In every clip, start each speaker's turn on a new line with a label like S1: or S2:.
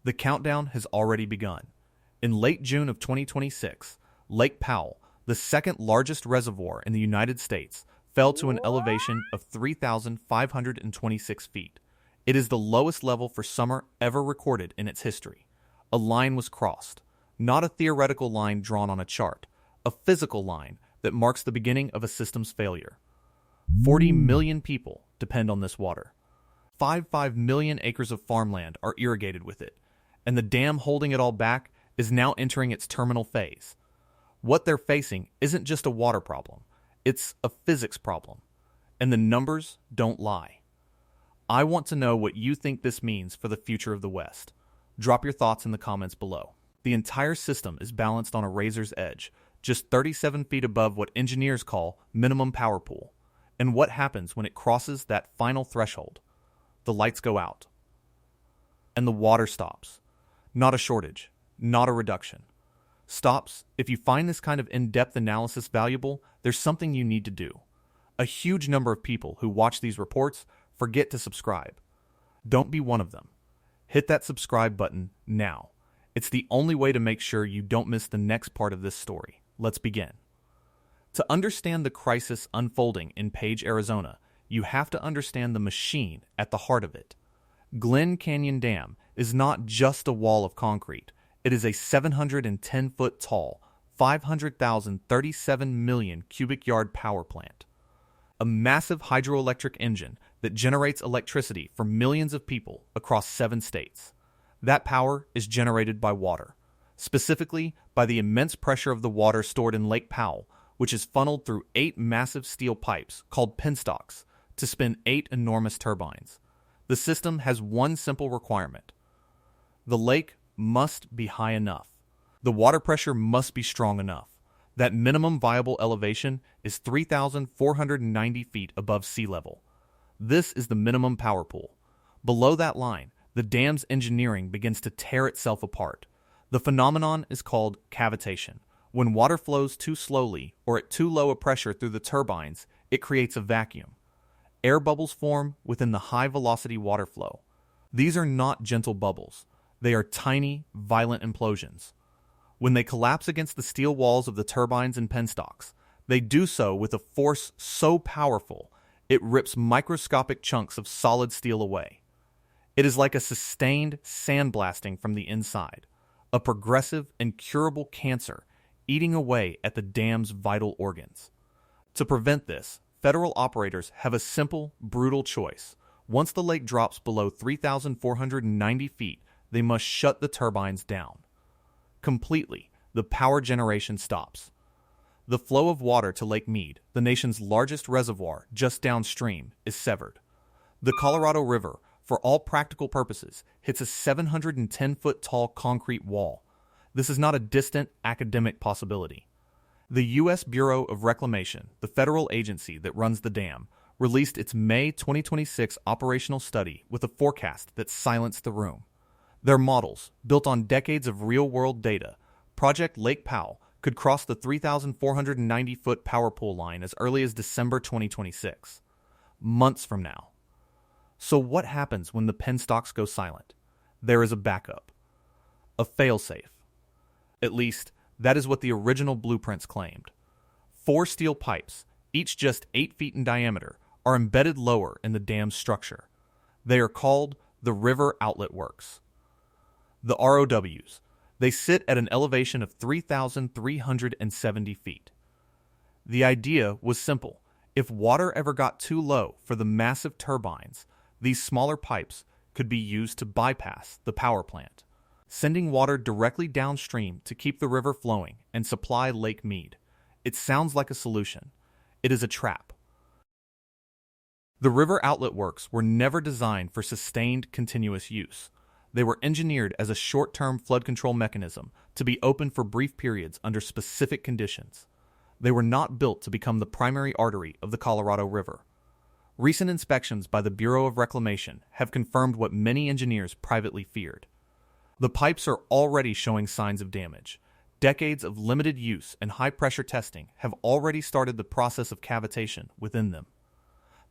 S1: The countdown has already begun. In late June of 2026, Lake Powell, the second largest reservoir in the United States, fell to an elevation of 3,526 feet. It is the lowest level for summer ever recorded in its history. A line was crossed, not a theoretical line drawn on a chart, a physical line that marks the beginning of a system's failure. 40 million people depend on this water. 5 million acres of farmland are irrigated with it, and the dam holding it all back is now entering its terminal phase. What they're facing isn't just a water problem, it's a physics problem, and the numbers don't lie. I want to know what you think this means for the future of the West. Drop your thoughts in the comments below. The entire system is balanced on a razor's edge, just 37 feet above what engineers call minimum power pool. And what happens when it crosses that final threshold? The lights go out, and the water stops. Not a shortage, not a reduction. Stops. If you find this kind of in-depth analysis valuable, there's something you need to do. A huge number of people who watch these reports forget to subscribe. Don't be one of them. Hit that subscribe button now. It's the only way to make sure you don't miss the next part of this story. Let's begin. To understand the crisis unfolding in Page, Arizona, you have to understand the machine at the heart of it. Glen Canyon Dam is not just a wall of concrete. It is a 710-foot tall, 500,037 million cubic yard power plant. A massive hydroelectric engine that generates electricity for millions of people across 7 states. That power is generated by water, specifically by the immense pressure of the water stored in Lake Powell, which is funneled through 8 massive steel pipes called penstocks to spin 8 enormous turbines. The system has one simple requirement. The lake must be high enough. The water pressure must be strong enough. That minimum viable elevation is 3,490 feet above sea level. This is the minimum power pool. Below that line, the dam's engineering begins to tear itself apart. The phenomenon is called cavitation. When water flows too slowly or at too low a pressure through the turbines, it creates a vacuum. Air bubbles form within the high-velocity water flow. These are not gentle bubbles. They are tiny, violent implosions. When they collapse against the steel walls of the turbines and penstocks, they do so with a force so powerful it rips microscopic chunks of solid steel away. It is like a sustained sandblasting from the inside, a progressive and curable cancer eating away at the dam's vital organs. To prevent this, federal operators have a simple, brutal choice. Once the lake drops below 3,490 feet, they must shut the turbines down. Completely, the power generation stops. The flow of water to Lake Mead, the nation's largest reservoir just downstream, is severed. The Colorado River, for all practical purposes, hits a 710-foot tall concrete wall. This is not a distant academic possibility. The U.S. Bureau of Reclamation, the federal agency that runs the dam, released its May 2026 operational study with a forecast that silenced the room. Their models, built on decades of real-world data, project Lake Powell could cross the 3,490-foot power pool line as early as December 2026, months from now. So what happens when the penstocks go silent? There is a backup, a failsafe. At least, that is what the original blueprints claimed. 4 steel pipes, each just 8 feet in diameter, are embedded lower in the dam's structure. They are called the River Outlet Works. The ROWs. They sit at an elevation of 3,370 feet. The idea was simple. If water ever got too low for the massive turbines, these smaller pipes could be used to bypass the power plant, sending water directly downstream to keep the river flowing and supply Lake Mead. It sounds like a solution. It is a trap. The River Outlet Works were never designed for sustained, continuous use. They were engineered as a short-term flood control mechanism to be open for brief periods under specific conditions. They were not built to become the primary artery of the Colorado River. Recent inspections by the Bureau of Reclamation have confirmed what many engineers privately feared. The pipes are already showing signs of damage. Decades of limited use and high-pressure testing have already started the process of cavitation within them.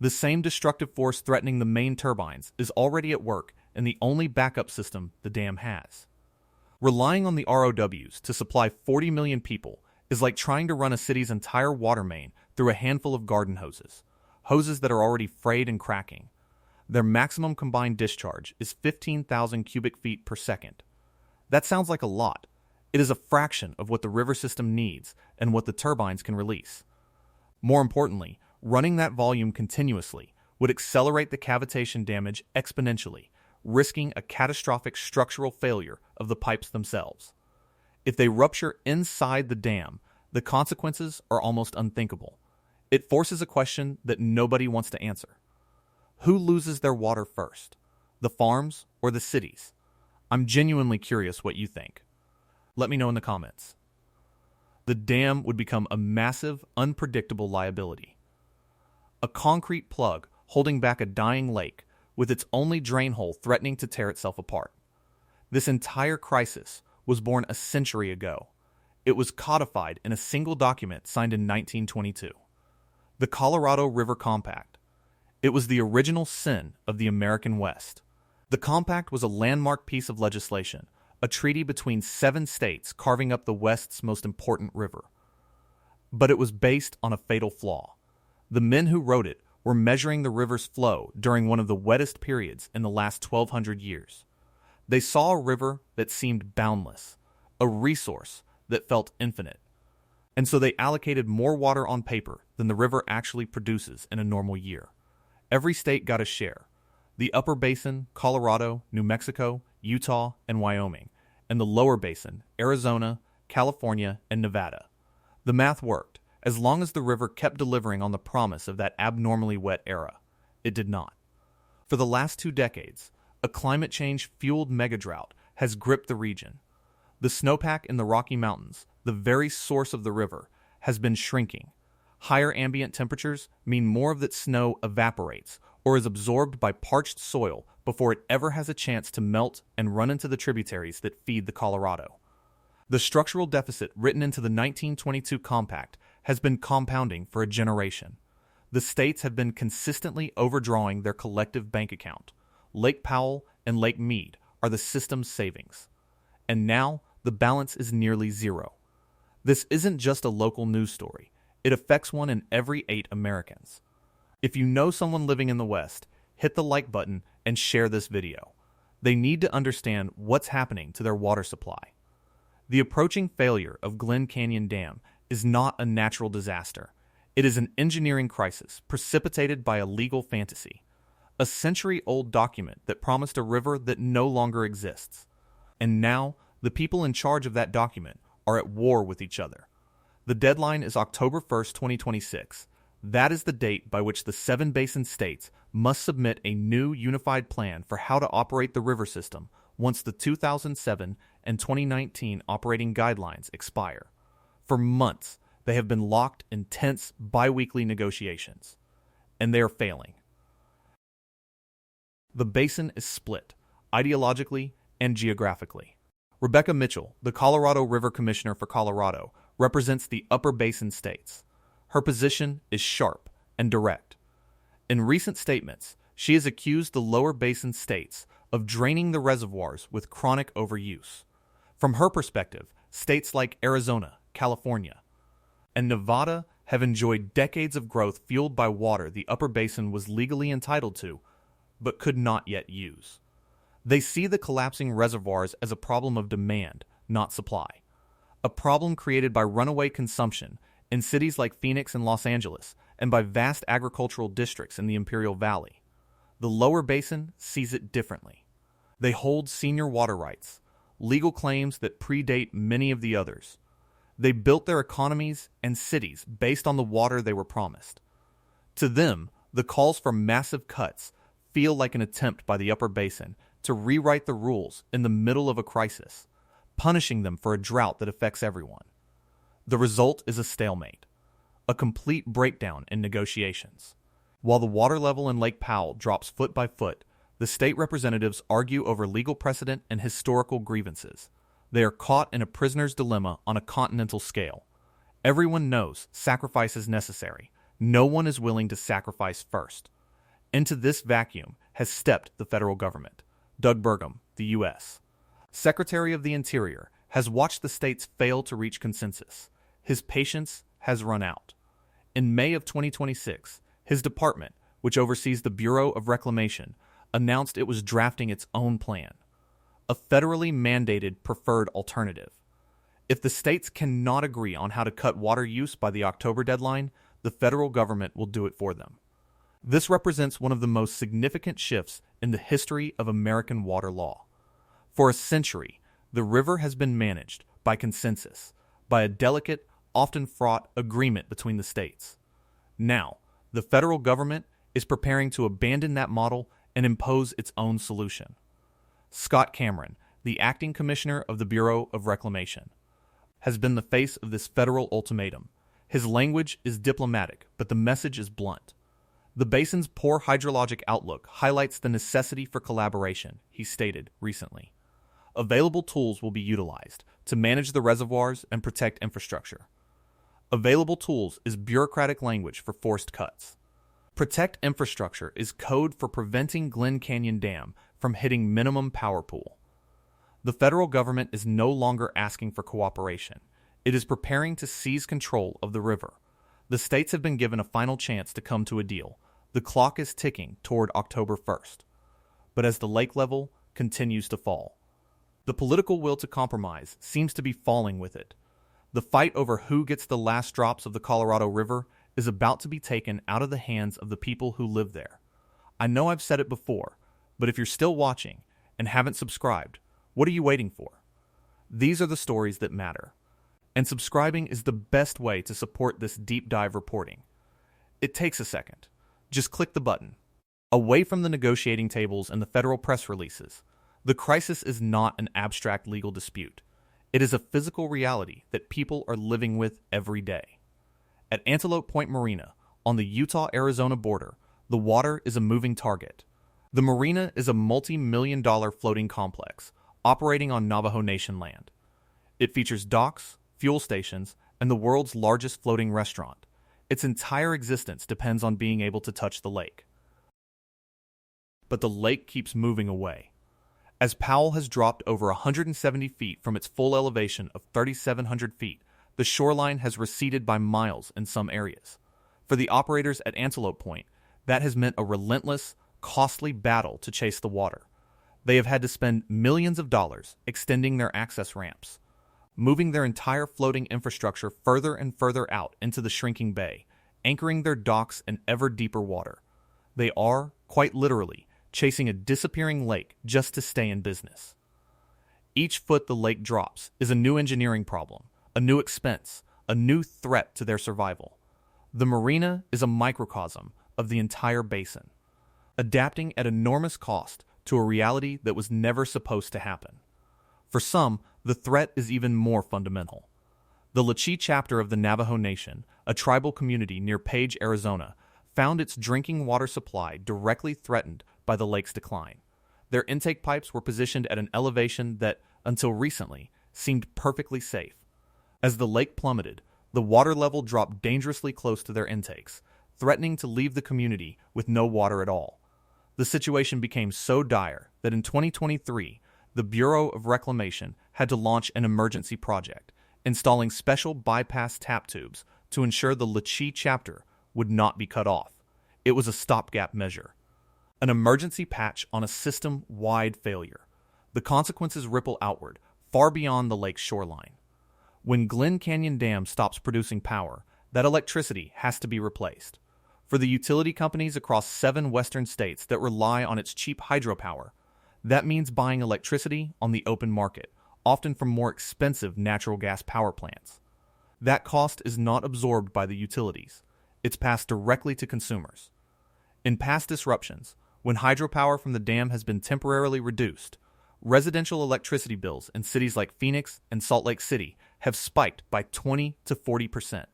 S1: The same destructive force threatening the main turbines is already at work and the only backup system the dam has. Relying on the ROWs to supply 40 million people is like trying to run a city's entire water main through a handful of garden hoses that are already frayed and cracking. Their maximum combined discharge is 15,000 cubic feet per second. That sounds like a lot. It is a fraction of what the river system needs and what the turbines can release. More importantly, running that volume continuously would accelerate the cavitation damage exponentially, risking a catastrophic structural failure of the pipes themselves. If they rupture inside the dam, the consequences are almost unthinkable. It forces a question that nobody wants to answer. Who loses their water first? The farms or the cities? I'm genuinely curious what you think. Let me know in the comments. The dam would become a massive, unpredictable liability. A concrete plug holding back a dying lake with its only drain hole threatening to tear itself apart. This entire crisis was born a century ago. It was codified in a single document signed in 1922. The Colorado River Compact. It was the original sin of the American West. The compact was a landmark piece of legislation, a treaty between 7 states carving up the West's most important river. But it was based on a fatal flaw. The men who wrote it were measuring the river's flow during one of the wettest periods in the last 1,200 years. They saw a river that seemed boundless, a resource that felt infinite. And so they allocated more water on paper than the river actually produces in a normal year. Every state got a share. The Upper Basin, Colorado, New Mexico, Utah, and Wyoming, and the Lower Basin, Arizona, California, and Nevada. The math worked, as long as the river kept delivering on the promise of that abnormally wet era. It did not. For the last 2 decades, a climate change-fueled megadrought has gripped the region. The snowpack in the Rocky Mountains, the very source of the river, has been shrinking. Higher ambient temperatures mean more of that snow evaporates or is absorbed by parched soil before it ever has a chance to melt and run into the tributaries that feed the Colorado. The structural deficit written into the 1922 Compact has been compounding for a generation. The states have been consistently overdrawing their collective bank account. Lake Powell and Lake Mead are the system's savings. And now, the balance is nearly zero. This isn't just a local news story. It affects one in every 8 Americans. If you know someone living in the West, hit the like button and share this video. They need to understand what's happening to their water supply. The approaching failure of Glen Canyon Dam is not a natural disaster. It is an engineering crisis precipitated by a legal fantasy. A century-old document that promised a river that no longer exists. And now, the people in charge of that document are at war with each other. The deadline is October 1st, 2026. That is the date by which the 7 basin states must submit a new unified plan for how to operate the river system once the 2007 and 2019 operating guidelines expire. For months, they have been locked in tense bi-weekly negotiations, and they are failing. The basin is split, ideologically and geographically. Rebecca Mitchell, the Colorado River Commissioner for Colorado, represents the upper basin states. Her position is sharp and direct. In recent statements, she has accused the lower basin states of draining the reservoirs with chronic overuse. From her perspective, states like Arizona, California, and Nevada have enjoyed decades of growth fueled by water the upper basin was legally entitled to, but could not yet use. They see the collapsing reservoirs as a problem of demand, not supply. A problem created by runaway consumption in cities like Phoenix and Los Angeles, and by vast agricultural districts in the Imperial Valley. The lower basin sees it differently. They hold senior water rights, legal claims that predate many of the others. They built their economies and cities based on the water they were promised. To them, the calls for massive cuts feel like an attempt by the upper basin to rewrite the rules in the middle of a crisis, punishing them for a drought that affects everyone. The result is a stalemate, a complete breakdown in negotiations. While the water level in Lake Powell drops foot by foot, the state representatives argue over legal precedent and historical grievances. They are caught in a prisoner's dilemma on a continental scale. Everyone knows sacrifice is necessary. No one is willing to sacrifice first. Into this vacuum has stepped the federal government, Doug Burgum, the U.S. Secretary of the Interior, has watched the states fail to reach consensus. His patience has run out. In May of 2026, his department, which oversees the Bureau of Reclamation, announced it was drafting its own plan, a federally mandated preferred alternative. If the states cannot agree on how to cut water use by the October deadline, the federal government will do it for them. This represents one of the most significant shifts in the history of American water law. For a century, the river has been managed by consensus, by a delicate, often fraught agreement between the states. Now, the federal government is preparing to abandon that model and impose its own solution. Scott Cameron, the acting commissioner of the Bureau of Reclamation, has been the face of this federal ultimatum. His language is diplomatic, but the message is blunt. The basin's poor hydrologic outlook highlights the necessity for collaboration, he stated recently. Available tools will be utilized to manage the reservoirs and protect infrastructure. Available tools is bureaucratic language for forced cuts. Protect infrastructure is code for preventing Glen Canyon Dam from hitting minimum power pool. The federal government is no longer asking for cooperation. It is preparing to seize control of the river. The states have been given a final chance to come to a deal. The clock is ticking toward October 1st. But as the lake level continues to fall, the political will to compromise seems to be falling with it. The fight over who gets the last drops of the Colorado River is about to be taken out of the hands of the people who live there. I know I've said it before, but if you're still watching and haven't subscribed, what are you waiting for? These are the stories that matter. And subscribing is the best way to support this deep dive reporting. It takes a second. Just click the button. Away from the negotiating tables and the federal press releases, the crisis is not an abstract legal dispute. It is a physical reality that people are living with every day. At Antelope Point Marina, on the Utah-Arizona border, the water is a moving target. The marina is a multi-million-dollar floating complex operating on Navajo Nation land. It features docks, fuel stations, and the world's largest floating restaurant. Its entire existence depends on being able to touch the lake. But the lake keeps moving away. As Powell has dropped over 170 feet from its full elevation of 3,700 feet, the shoreline has receded by miles in some areas. For the operators at Antelope Point, that has meant a relentless, costly battle to chase the water. They have had to spend millions of dollars extending their access ramps, moving their entire floating infrastructure further and further out into the shrinking bay, anchoring their docks in ever deeper water. They are, quite literally, chasing a disappearing lake just to stay in business. Each foot the lake drops is a new engineering problem, a new expense, a new threat to their survival. The marina is a microcosm of the entire basin, adapting at enormous cost to a reality that was never supposed to happen. For some, the threat is even more fundamental. The Lachee chapter of the Navajo Nation, a tribal community near Page, Arizona, found its drinking water supply directly threatened by the lake's decline. Their intake pipes were positioned at an elevation that, until recently, seemed perfectly safe. As the lake plummeted, the water level dropped dangerously close to their intakes, threatening to leave the community with no water at all. The situation became so dire that in 2023, the Bureau of Reclamation had to launch an emergency project, installing special bypass tap tubes to ensure the Lachee chapter would not be cut off. It was a stopgap measure, an emergency patch on a system-wide failure. The consequences ripple outward, far beyond the lake's shoreline. When Glen Canyon Dam stops producing power, that electricity has to be replaced. For the utility companies across 7 western states that rely on its cheap hydropower, that means buying electricity on the open market, often from more expensive natural gas power plants. That cost is not absorbed by the utilities. It's passed directly to consumers. In past disruptions, when hydropower from the dam has been temporarily reduced, residential electricity bills in cities like Phoenix and Salt Lake City have spiked by 20 to 40%.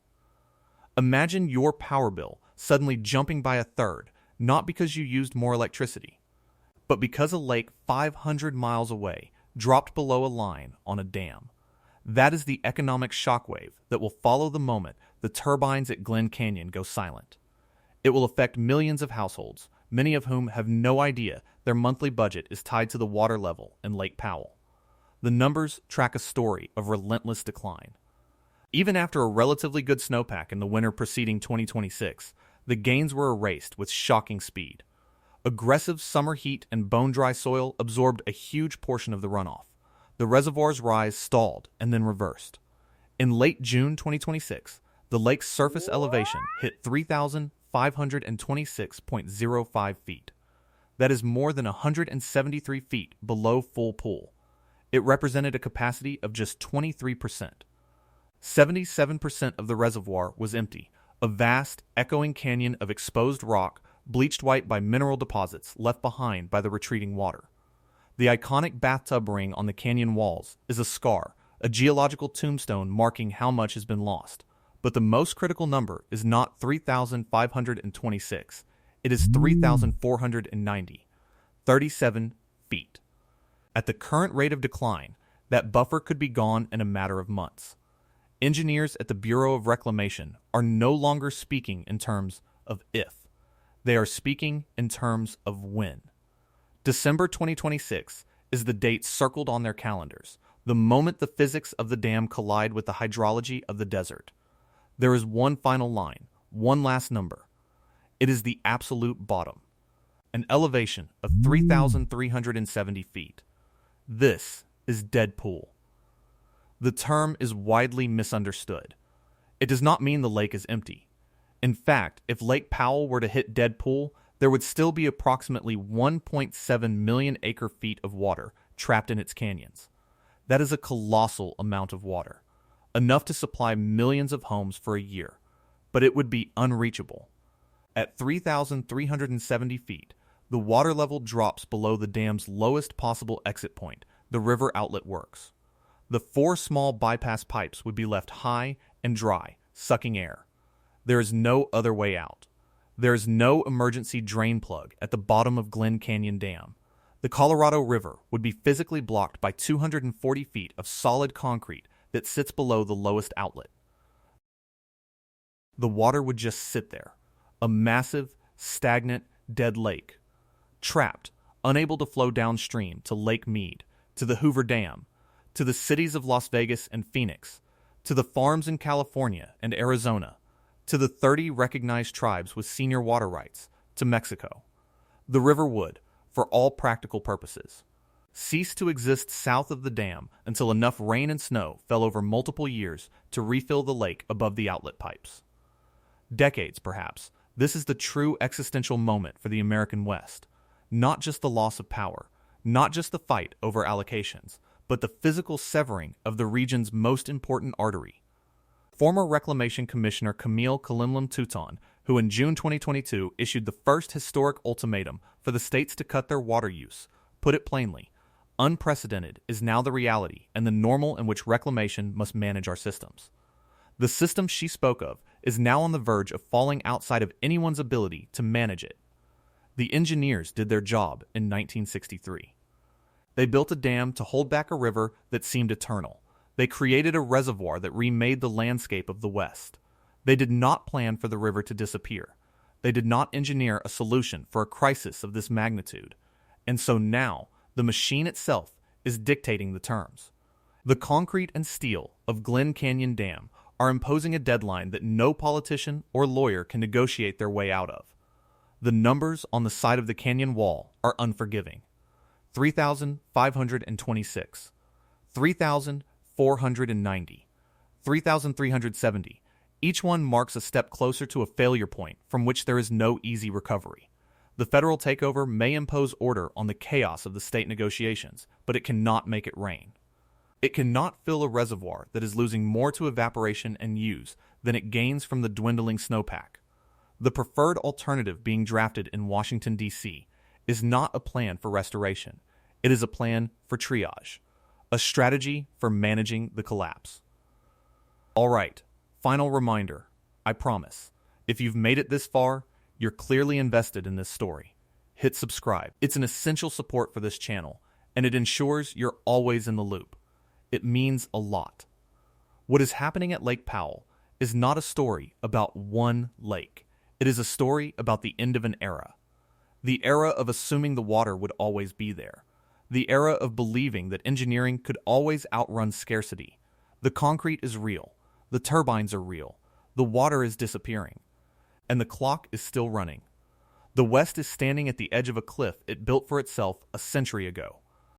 S1: Imagine your power bill suddenly jumping by a third, not because you used more electricity, but because a lake 500 miles away dropped below a line on a dam. That is the economic shockwave that will follow the moment the turbines at Glen Canyon go silent. It will affect millions of households, many of whom have no idea their monthly budget is tied to the water level in Lake Powell. The numbers track a story of relentless decline. Even after a relatively good snowpack in the winter preceding 2026, the gains were erased with shocking speed. Aggressive summer heat and bone-dry soil absorbed a huge portion of the runoff. The reservoir's rise stalled and then reversed. In late June 2026, the lake's surface elevation hit 3,526.05 feet. That is more than 173 feet below full pool. It represented a capacity of just 23%. 77% of the reservoir was empty, a vast, echoing canyon of exposed rock bleached white by mineral deposits left behind by the retreating water. The iconic bathtub ring on the canyon walls is a scar, a geological tombstone marking how much has been lost. But the most critical number is not 3,526. It is 3,490, 37 feet. At the current rate of decline, that buffer could be gone in a matter of months. Engineers at the Bureau of Reclamation are no longer speaking in terms of if. They are speaking in terms of when. December 2026 is the date circled on their calendars, the moment the physics of the dam collide with the hydrology of the desert. There is one final line, one last number. It is the absolute bottom, an elevation of 3,370 feet. This is deadpool. The term is widely misunderstood. It does not mean the lake is empty. In fact, if Lake Powell were to hit deadpool, there would still be approximately 1.7 million acre-feet of water trapped in its canyons. That is a colossal amount of water, enough to supply millions of homes for a year, but it would be unreachable. At 3,370 feet, the water level drops below the dam's lowest possible exit point, the river outlet works. The 4 small bypass pipes would be left high and dry, sucking air. There is no other way out. There is no emergency drain plug at the bottom of Glen Canyon Dam. The Colorado River would be physically blocked by 240 feet of solid concrete that sits below the lowest outlet. The water would just sit there, a massive, stagnant, dead lake, trapped, unable to flow downstream to Lake Mead, to the Hoover Dam, to the cities of Las Vegas and Phoenix, to the farms in California and Arizona, to the 30 recognized tribes with senior water rights, to Mexico. The river would, for all practical purposes, cease to exist south of the dam until enough rain and snow fell over multiple years to refill the lake above the outlet pipes. Decades, perhaps, this is the true existential moment for the American West. Not just the loss of power, not just the fight over allocations, but the physical severing of the region's most important artery. Former Reclamation Commissioner Camille Kalimlum-Touton, who in June 2022 issued the first historic ultimatum for the states to cut their water use, put it plainly, unprecedented is now the reality and the normal in which reclamation must manage our systems. The system she spoke of is now on the verge of falling outside of anyone's ability to manage it. The engineers did their job in 1963. They built a dam to hold back a river that seemed eternal. They created a reservoir that remade the landscape of the West. They did not plan for the river to disappear. They did not engineer a solution for a crisis of this magnitude. And so now, the machine itself is dictating the terms. The concrete and steel of Glen Canyon Dam are imposing a deadline that no politician or lawyer can negotiate their way out of. The numbers on the side of the canyon wall are unforgiving. 3,526, 3,490, 3,370. Each one marks a step closer to a failure point from which there is no easy recovery. The federal takeover may impose order on the chaos of the state negotiations, but it cannot make it rain. It cannot fill a reservoir that is losing more to evaporation and use than it gains from the dwindling snowpack. The preferred alternative being drafted in Washington, D.C., is not a plan for restoration. It is a plan for triage, a strategy for managing the collapse. All right, final reminder, I promise, if you've made it this far, you're clearly invested in this story. Hit subscribe. It's an essential support for this channel, and it ensures you're always in the loop. It means a lot. What is happening at Lake Powell is not a story about one lake. It is a story about the end of an era. The era of assuming the water would always be there. The era of believing that engineering could always outrun scarcity. The concrete is real. The turbines are real. The water is disappearing. And the clock is still running. The West is standing at the edge of a cliff it built for itself a century ago.